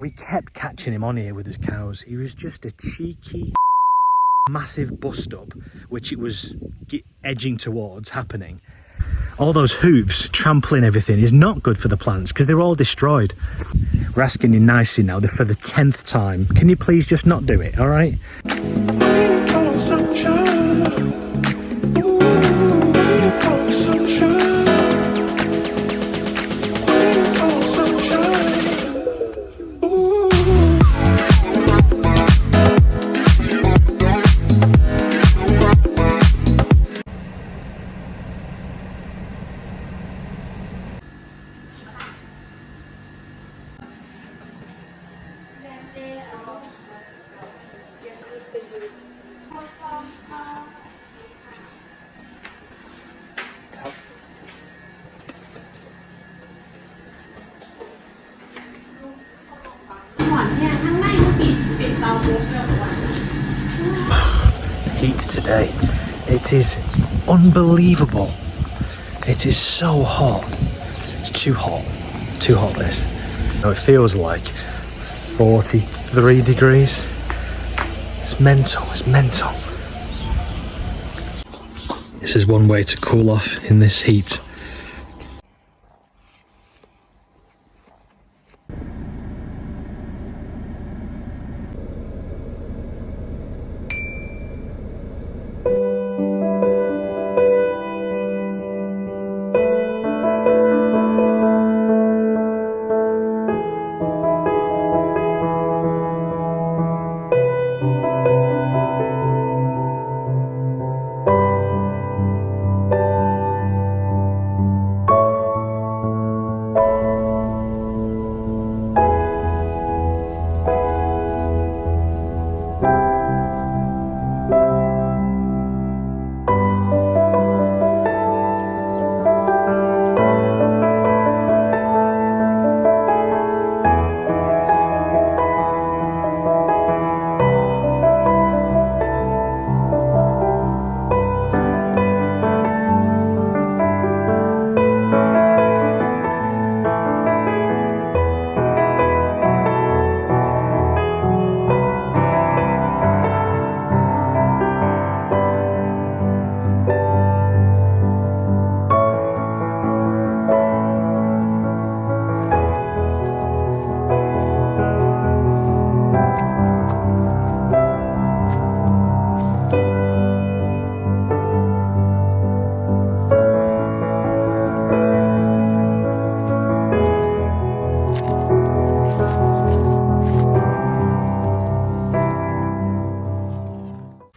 We kept catching him on here with his cows. He was just a cheeky, massive bust up, which it was edging towards happening. All those hooves trampling everything is not good for the plants because they're all destroyed. We're asking you nicely now for the 10th time. Can you please just not do it, all right? Heat today, it is unbelievable. It is so hot. It's too hot this. Now it feels like 43 degrees. It's mental. This is one way to cool off in this heat.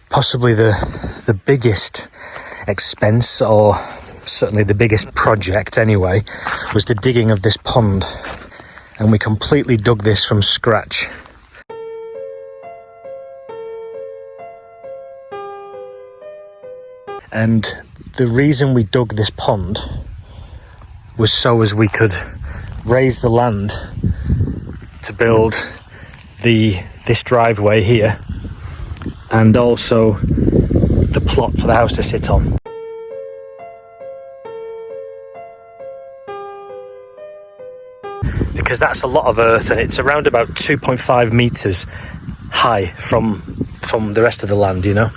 Possibly the biggest expense, or certainly the biggest project anyway, was the digging of this pond, and we completely dug this from scratch. And the reason we dug this pond was so as we could raise the land to build this driveway here, and also the plot for the house to sit on. Because that's a lot of earth, and it's around about 2.5 meters high from the rest of the land, you know.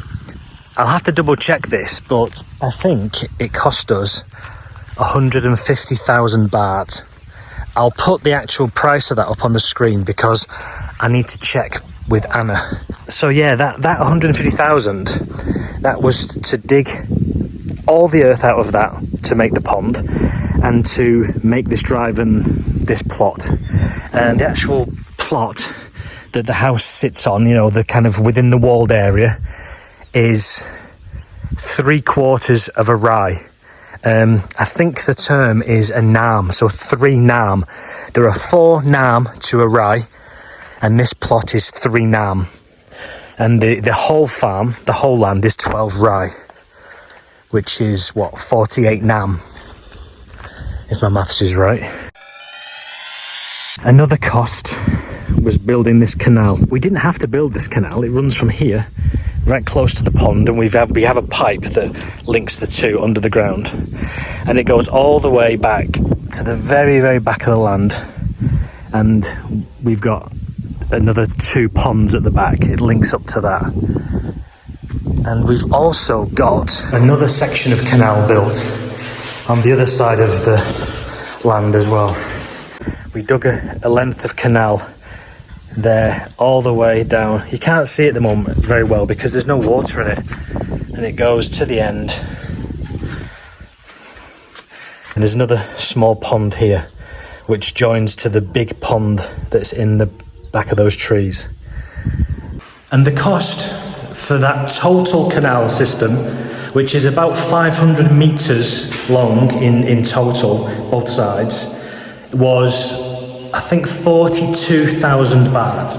I'll have to double check this, but I think it cost us 150,000 baht. I'll put the actual price of that up on the screen because I need to check with Anna. So yeah, that 150,000, that was to dig all the earth out of that to make the pond and to make this drive and this plot. And the actual plot that the house sits on, you know, the kind of within the walled area, is 3/4 of a rai. I think the term is a nam, so 3 nam. There are 4 nam to a rai, and this plot is 3 nam. And the whole farm, the whole land, is 12 rai, which is, 48 nam, if my maths is right. Another cost was building this canal. We didn't have to build this canal. It runs from here, right close to the pond, and we have a pipe that links the two under the ground. And it goes all the way back to the very, very back of the land. And we've got another 2 ponds at the back. It links up to that. And we've also got another section of canal built on the other side of the land as well. We dug a length of canal there all the way down. You can't see it at the moment very well because there's no water in it, and it goes to the end. And there's another small pond here which joins to the big pond that's in the back of those trees. And the cost for that total canal system, which is about 500 meters long in total, both sides, was, I think, 42,000 baht.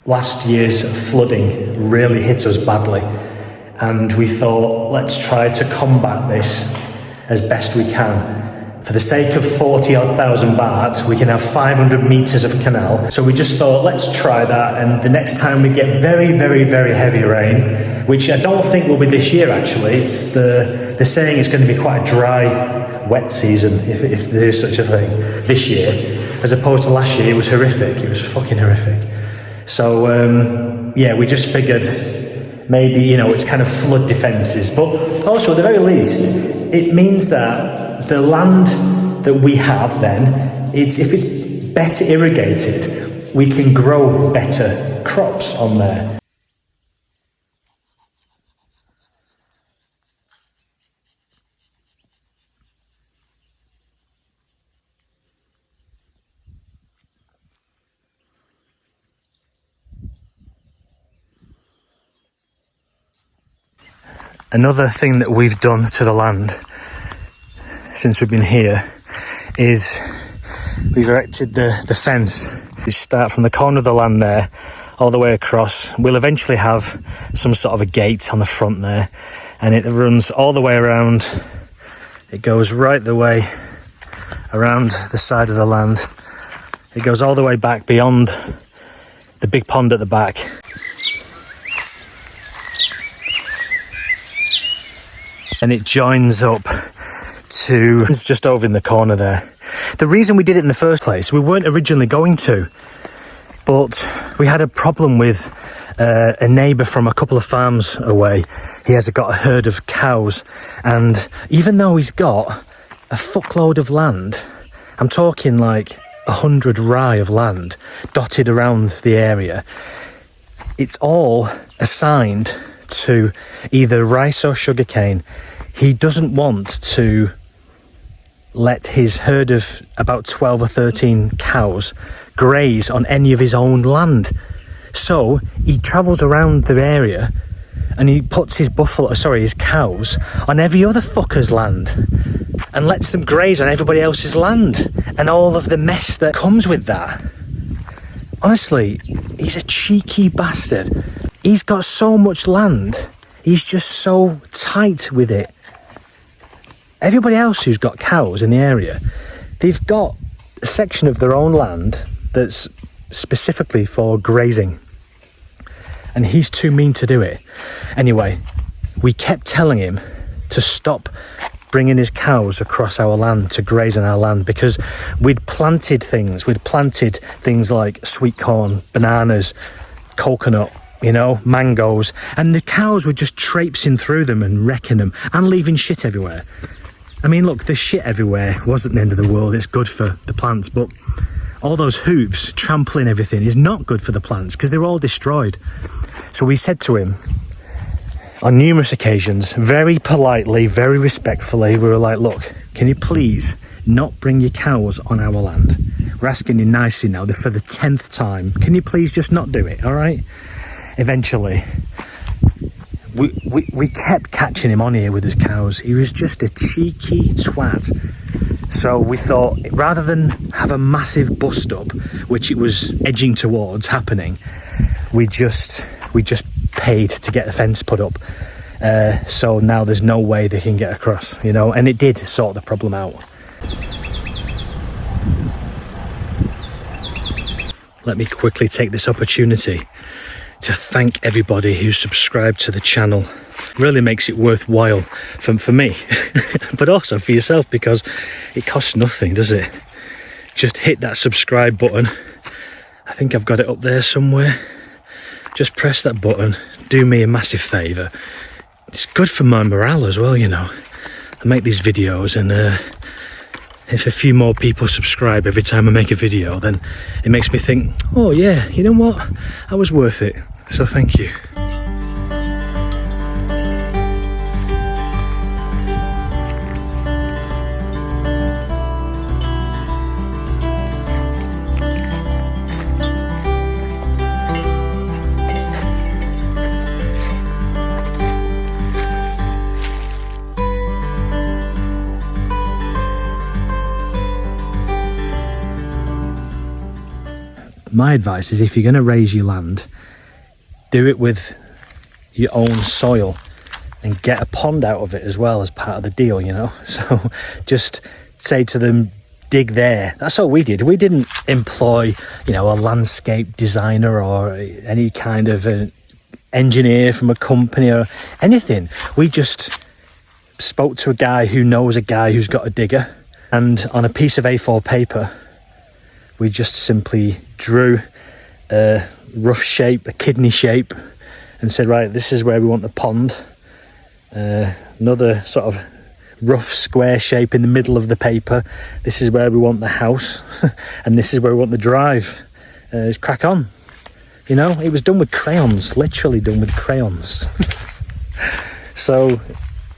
Last year's flooding really hit us badly, and we thought, let's try to combat this as best we can. For the sake of 40,000 baht, we can have 500 meters of canal. So we just thought, let's try that. And the next time we get very, very, very heavy rain, which I don't think will be this year actually, it's they're saying it's going to be quite a dry, wet season, if there is such a thing, this year. As opposed to last year, it was horrific. It was fucking horrific. So, yeah, we just figured maybe, you know, it's kind of flood defences. But also, at the very least, it means that the land that we have then, if it's better irrigated, we can grow better crops on there. Another thing that we've done to the land since we've been here is we've erected the fence. We start from the corner of the land there all the way across. We'll eventually have some sort of a gate on the front there, and it runs all the way around. It goes right the way around the side of the land. It goes all the way back beyond the big pond at the back. And it joins up to, it's just over in the corner there. The reason we did it in the first place, we weren't originally going to, but we had a problem with a neighbour from a couple of farms away. He has got a herd of cows, and even though he's got a fuckload of land, I'm talking like 100 rai of land dotted around the area, it's all assigned to either rice or sugarcane. He doesn't want to let his herd of about 12 or 13 cows graze on any of his own land. So he travels around the area and he puts his his cows on every other fucker's land and lets them graze on everybody else's land, and all of the mess that comes with that. Honestly, he's a cheeky bastard. He's got so much land, he's just so tight with it. Everybody else who's got cows in the area, they've got a section of their own land that's specifically for grazing, and he's too mean to do it. Anyway, we kept telling him to stop bringing his cows across our land to graze on our land, because we'd planted things like sweet corn, bananas, coconut, you know, mangoes, and the cows were just traipsing through them and wrecking them and leaving shit everywhere. I mean, look, the shit everywhere wasn't the end of the world. It's good for the plants, but all those hooves trampling everything is not good for the plants because they're all destroyed. So we said to him on numerous occasions, very politely, very respectfully, we were like, look, can you please not bring your cows on our land? We're asking you nicely now, for the 10th time. Can you please just not do it, all right? Eventually, we kept catching him on here with his cows. He was just a cheeky twat. So we thought, rather than have a massive bust up, which it was edging towards happening, we just paid to get the fence put up. So now there's no way they can get across, you know, and it did sort the problem out. Let me quickly take this opportunity to thank everybody who subscribed to the channel. It really makes it worthwhile for me, but also for yourself, because it costs nothing, does it? Just hit that subscribe button I think I've got it up there somewhere. Just press that button, do me a massive favour. It's good for my morale as well, you know. I make these videos, and if a few more people subscribe every time I make a video, then it makes me think, oh yeah, you know what, that was worth it. So thank you. My advice is, if you're going to raise your land, do it with your own soil and get a pond out of it as well as part of the deal, you know. So just say to them, dig there. That's all we did. We didn't employ, you know, a landscape designer or any kind of an engineer from a company or anything. We just spoke to a guy who knows a guy who's got a digger, and on a piece of A4 paper, we just simply drew a rough shape, a kidney shape, and said, right, this is where we want the pond. Another sort of rough square shape in the middle of the paper. This is where we want the house, and this is where we want the drive. Just crack on. You know, it was done with crayons, literally done with crayons. So,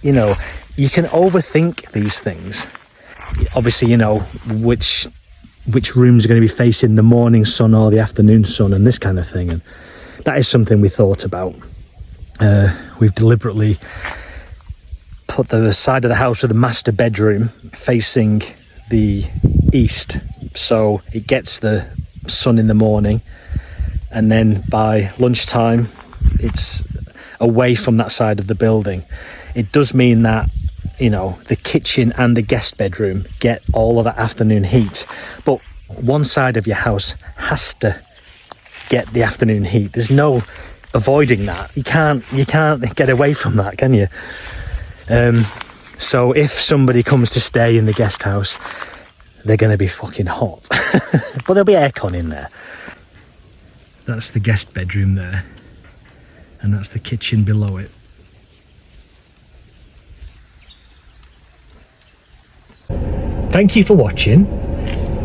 you know, you can overthink these things. Obviously, you know, which rooms are going to be facing the morning sun or the afternoon sun and this kind of thing, and that is something we thought about. We've deliberately put the side of the house with the master bedroom facing the east, so it gets the sun in the morning, and then by lunchtime it's away from that side of the building. It does mean that, you know, the kitchen and the guest bedroom get all of that afternoon heat, but one side of your house has to get the afternoon heat. There's no avoiding that. You can't get away from that, can you? So if somebody comes to stay in the guest house, they're going to be fucking hot. But there'll be aircon in there. That's the guest bedroom there, and that's the kitchen below it. Thank you for watching.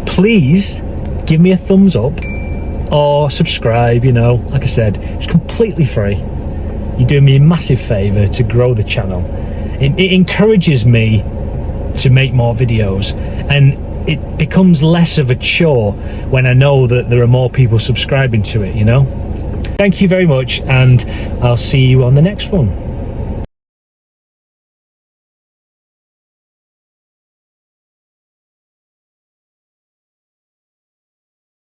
Please give me a thumbs up or subscribe. You know, like I said, it's completely free. You're doing me a massive favour to grow the channel. It encourages me to make more videos, and it becomes less of a chore when I know that there are more people subscribing to it, you know. Thank you very much, and I'll see you on the next one.